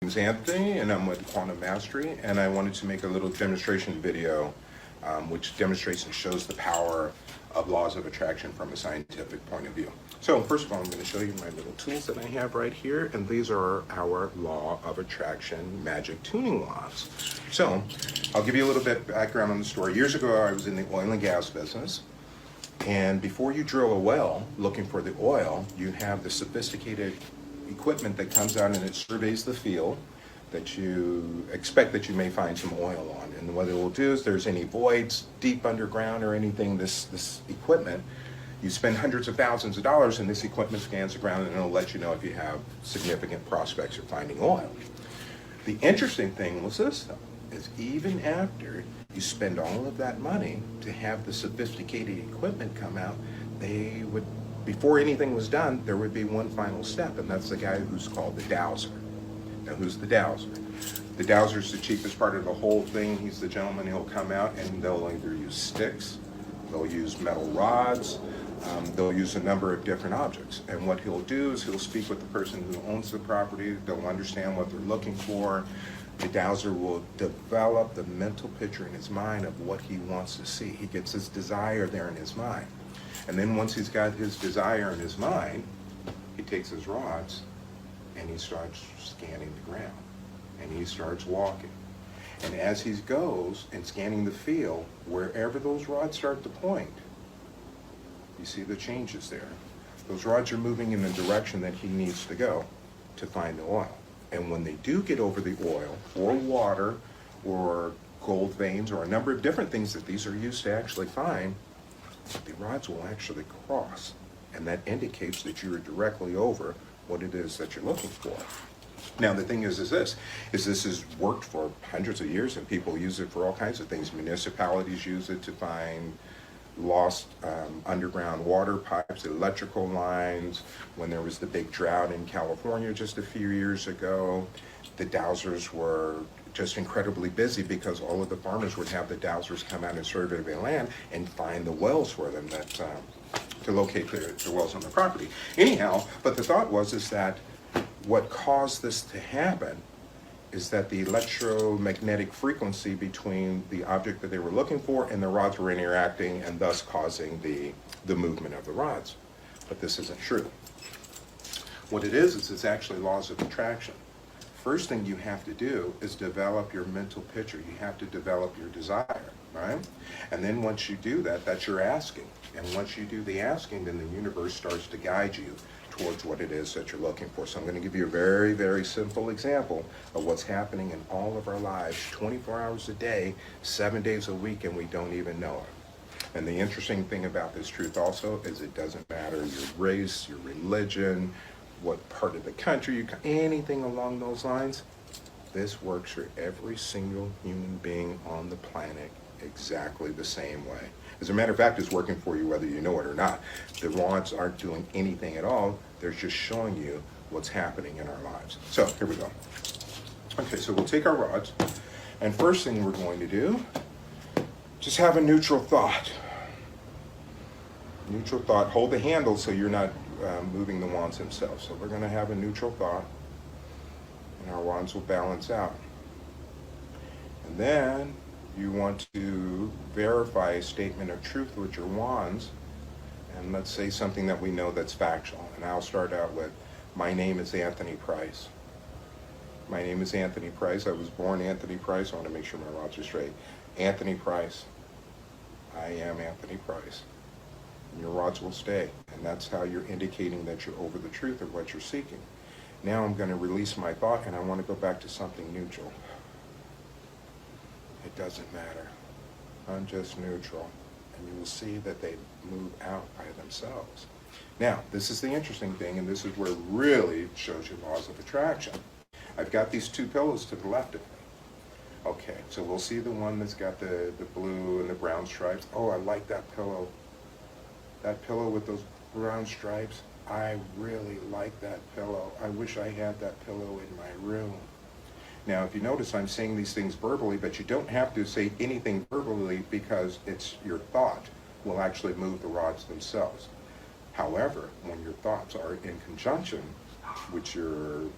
Name's Anthony, and I'm with Quantum Mastery, and I wanted to make a little demonstration video which demonstrates and shows the power of laws of attraction from a scientific point of view. So first of all, I'm going to show you my little tools that I have right here, and these are our law of attraction magic tuning laws. So I'll give you a little bit background on the story. Years ago, I was in the oil and gas business, and before you drill a well looking for the oil, you have the sophisticated equipment that comes out and it surveys the field that you expect that you may find some oil on. And what it will do is there's any voids deep underground or anything, this equipment, you spend hundreds of thousands of dollars and this equipment scans the ground and it'll let you know if you have significant prospects of finding oil. The interesting thing was this though, is even after you spend all of that money to have the sophisticated equipment come out, they would, before anything was done, there would be one final step, and that's the guy who's called the dowser. Now, who's the dowser? The dowser is the cheapest part of the whole thing. He's the gentleman. He'll come out and they'll either use sticks, they'll use metal rods, they'll use a number of different objects. And what he'll do is he'll speak with the person who owns the property. They'll understand what they're looking for. The dowser will develop the mental picture in his mind of what he wants to see. He gets his desire there in his mind. And then once he's got his desire in his mind, he takes his rods and he starts scanning the ground. And he starts walking. And as he goes and scanning the field, wherever those rods start to point, you see the changes there. Those rods are moving in the direction that he needs to go to find the oil. And when they do get over the oil or water or gold veins or a number of different things that these are used to actually find, the rods will actually cross, and that indicates that you're directly over what it is that you're looking for. Now the thing is this has worked for hundreds of years, and people use it for all kinds of things. Municipalities use it to find lost underground water pipes, electrical lines. When there was the big drought in California just a few years ago, the dowsers were just incredibly busy because all of the farmers would have the dowsers come out and survey their land and find the wells for them that to locate the wells on the property. Anyhow, but the thought is that what caused this to happen is that the electromagnetic frequency between the object that they were looking for and the rods were interacting and thus causing the movement of the rods. But this isn't true. What it is it's actually laws of attraction. First thing you have to do is develop your mental picture. You have to develop your desire, right? And then once you do that, that's your asking. And once you do the asking, then the universe starts to guide you towards what it is that you're looking for. So I'm going to give you a very, very simple example of what's happening in all of our lives, 24 hours a day, 7 days a week, and we don't even know it. And the interesting thing about this truth also is it doesn't matter your race, your religion, what part of the country, anything along those lines. This works for every single human being on the planet exactly the same way. As a matter of fact, it's working for you whether you know it or not. The rods aren't doing anything at all. They're just showing you what's happening in our lives. So here we go. Okay, so we'll take our rods, and first thing we're going to do, just have a neutral thought. Neutral thought. Hold the handle so you're not moving the wands themselves. So we're going to have a neutral thought, and our wands will balance out. And then you want to verify a statement of truth with your wands, and let's say something that we know that's factual. And I'll start out with, my name is Anthony Price. My name is Anthony Price. I was born Anthony Price. I want to make sure my rods are straight. Anthony Price. I am Anthony Price. And your rods will stay, and that's how you're indicating that you're over the truth of what you're seeking. Now I'm going to release my thought, and I want to go back to something neutral. It doesn't matter. I'm just neutral, and you will see that they move out by themselves. Now, this is the interesting thing, and this is where it really shows you laws of attraction. I've got these two pillows to the left of me. Okay, so we'll see the one that's got the blue and the brown stripes. Oh, I like that pillow. That pillow with those brown stripes, I really like that pillow. I wish I had that pillow in my room. Now, if you notice, I'm saying these things verbally, but you don't have to say anything verbally because it's your thought will actually move the rods themselves. However, when your thoughts are in conjunction with your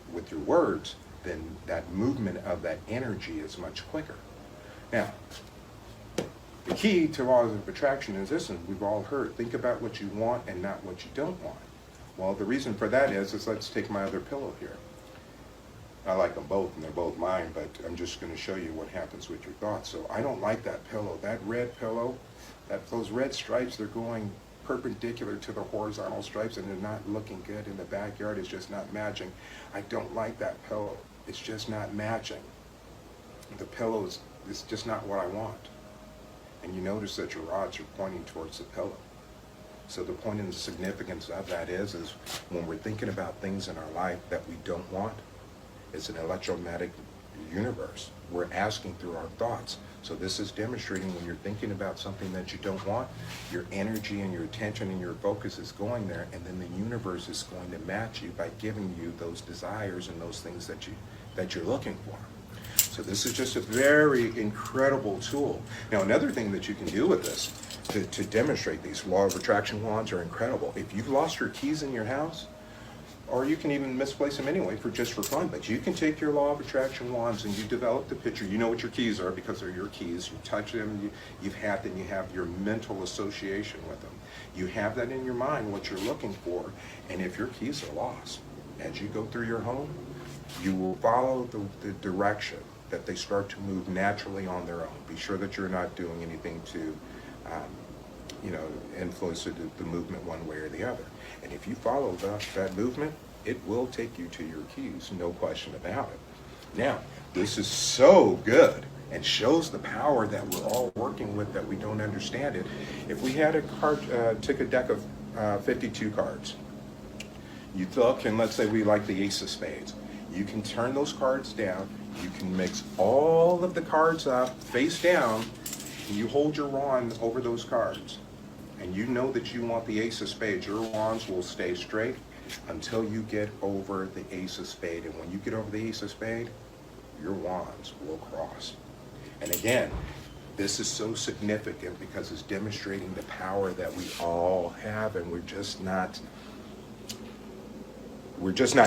words, then that movement of that energy is much quicker. Now, the key to laws of attraction is this, and we've all heard, think about what you want and not what you don't want. Well, the reason for that is let's take my other pillow here. I like them both, and they're both mine, but I'm just going to show you what happens with your thoughts. So I don't like that pillow. That red pillow, those red stripes, they're going perpendicular to the horizontal stripes, and they're not looking good in the backyard. It's just not matching. I don't like that pillow. It's just not matching. The pillow is just not what I want. And you notice that your rods are pointing towards the pillow. So the point and the significance of that is when we're thinking about things in our life that we don't want, it's an electromagnetic universe. We're asking through our thoughts. So this is demonstrating when you're thinking about something that you don't want, your energy and your attention and your focus is going there, and then the universe is going to match you by giving you those desires and those things that you're looking for. So this is just a very incredible tool. Now, another thing that you can do with this to demonstrate these law of attraction wands are incredible. If you've lost your keys in your house, or you can even misplace them anyway just for fun, but you can take your law of attraction wands and you develop the picture. You know what your keys are because they're your keys. You touch them, you've had them, you have your mental association with them. You have that in your mind, what you're looking for, and if your keys are lost, as you go through your home, you will follow the direction that they start to move naturally on their own. Be sure that you're not doing anything to influence the movement one way or the other. And if you follow that movement, it will take you to your keys, no question about it. Now, this is so good and shows the power that we're all working with, that we don't understand it. If we had took a deck of 52 cards, you look, and let's say we like the ace of spades. You can turn those cards down, you can mix all of the cards up face down, and you hold your wand over those cards. And you know that you want the ace of spades. Your wands will stay straight until you get over the ace of spade. And when you get over the ace of spade, your wands will cross. And again, this is so significant because it's demonstrating the power that we all have, and we're just not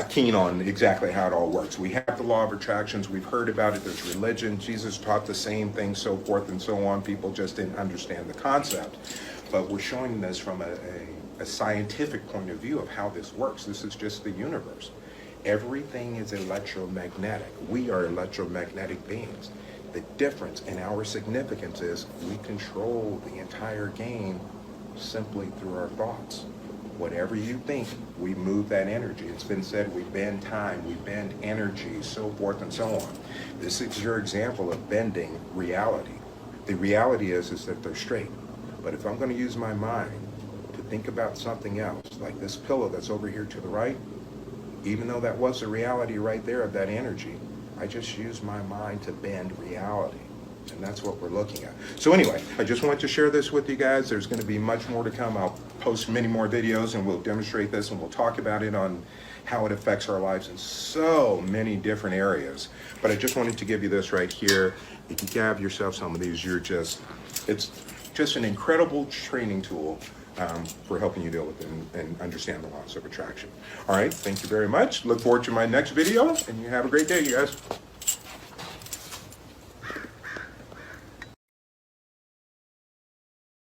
keen on exactly how it all works. We have the law of attractions, we've heard about it, there's religion, Jesus taught the same thing, so forth and so on. People just didn't understand the concept. But we're showing this from a scientific point of view of how this works. This is just the universe. Everything is electromagnetic. We are electromagnetic beings. The difference in our significance is we control the entire game simply through our thoughts. Whatever you think, we move that energy. It's been said we bend time, we bend energy, so forth and so on. This is your example of bending reality. The reality is that they're straight. But if I'm going to use my mind to think about something else, like this pillow that's over here to the right, even though that was the reality right there of that energy, I just use my mind to bend reality. And that's what we're looking at. So anyway, I just wanted to share this with you guys. There's going to be much more to come. I'll post many more videos and we'll demonstrate this and we'll talk about it on how it affects our lives in so many different areas. But I just wanted to give you this right here. If you have yourself some of these, it's just an incredible training tool for helping you deal with and understand the laws of attraction. All right, thank you very much. Look forward to my next video, and you have a great day, you guys.